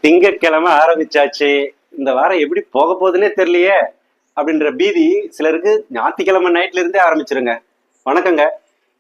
திங்கட்கிழமை ஆரம்பிச்சாச்சு. இந்த வாரம் எப்படி போக போகுதுன்னே தெரியலையே அப்படின்ற பீதி சிலருக்கு ஞாயிற்றுக்கிழமை நைட்ல இருந்தே ஆரம்பிச்சிருங்க. வணக்கங்க.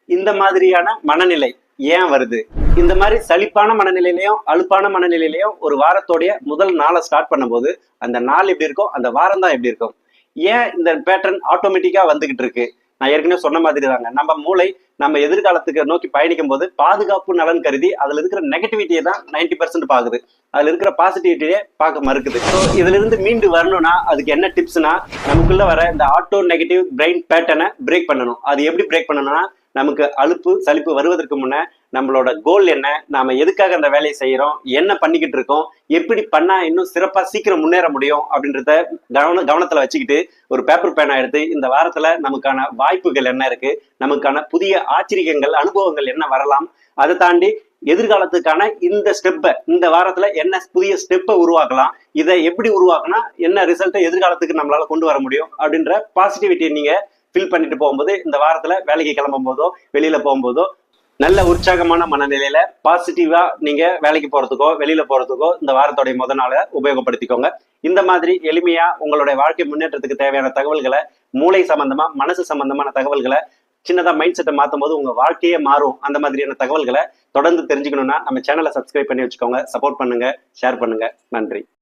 இந்த மாதிரியான மனநிலை ஏன் வருது? இந்த மாதிரி சலிப்பான மனநிலையிலையும் அலுப்பான மனநிலையிலையும் ஒரு வாரத்தோடைய முதல் நாளை ஸ்டார்ட் பண்ணும்போது அந்த நாள் எப்படி இருக்கும், அந்த வாரம் தான் எப்படி இருக்கும்? ஏன் இந்த பேட்டர்ன் ஆட்டோமேட்டிக்கா வந்துகிட்டு இருக்கு? நான் ஏற்கனவே சொன்ன மாதிரி தாங்க, நம்ம மூளை நம்ம எதிர்காலத்துக்கு நோக்கி பயணிக்கும் போது பாதுகாப்பு நலன் கருதி அதுல இருக்கிற நெகட்டிவிட்டியை தான் 90% பாக்குது. அதுல இருக்கிற பாசிட்டிவிட்டியே பார்க்க மறுக்குது. ஸோ இதுல இருந்து மீண்டு வரணும்னா அதுக்கு என்ன டிப்ஸ்னா, நமக்குள்ள வர இந்த ஆட்டோ நெகட்டிவ் பிரெயின் பேட்டர்னை பிரேக் பண்ணணும். அது எப்படி பிரேக் பண்ணணும்னா, நமக்கு அலுப்பு சலிப்பு வருவதற்கு முன்ன நம்மளோட கோல் என்ன, நாம எதுக்காக அந்த வேலையை செய்யறோம், என்ன பண்ணிக்கிட்டு இருக்கோம், எப்படி பண்ணா இன்னும் சிறப்பா சீக்கிரம் முன்னேற முடியும் அப்படின்றத கவனத்துல வச்சுக்கிட்டு ஒரு பேப்பர் பேனா எடுத்து இந்த வாரத்துல நமக்கான வாய்ப்புகள் என்ன இருக்கு, நமக்கான புதிய ஆச்சரியங்கள் அனுபவங்கள் என்ன வரலாம், அதை தாண்டி எதிர்காலத்துக்கான இந்த ஸ்டெப்பை இந்த வாரத்துல என்ன புதிய ஸ்டெப்பை உருவாக்கலாம், இதை எப்படி உருவாக்கினா என்ன ரிசல்ட்டை எதிர்காலத்துக்கு நம்மளால கொண்டு வர முடியும் அப்படின்ற பாசிட்டிவிட்டியை நீங்க ஃபில் பண்ணிட்டு போகும்போது இந்த வாரத்துல வேலைக்கு கிளம்பும் போதோ வெளியில போகும்போதோ நல்ல உற்சாகமான மனநிலையில பாசிட்டிவா நீங்க வேலைக்கு போறதுக்கோ வெளியில போறதுக்கோ இந்த வாரத்தோடைய முதல் நாளை உபயோகப்படுத்திக்கோங்க. இந்த மாதிரி எளிமையா உங்களுடைய வாழ்க்கை முன்னேற்றத்துக்கு தேவையான தகவல்களை, மூளை சம்பந்தமா மனசு சம்பந்தமான தகவல்களை சின்னதா மைண்ட் செட்டை மாற்றும் போது உங்க வாழ்க்கையே மாறும். அந்த மாதிரியான தகவல்களை தொடர்ந்து தெரிஞ்சுக்கணும்னா நம்ம சேனலை சப்ஸ்கிரைப் பண்ணி வச்சுக்கோங்க. சப்போர்ட் பண்ணுங்க, ஷேர் பண்ணுங்க. நன்றி.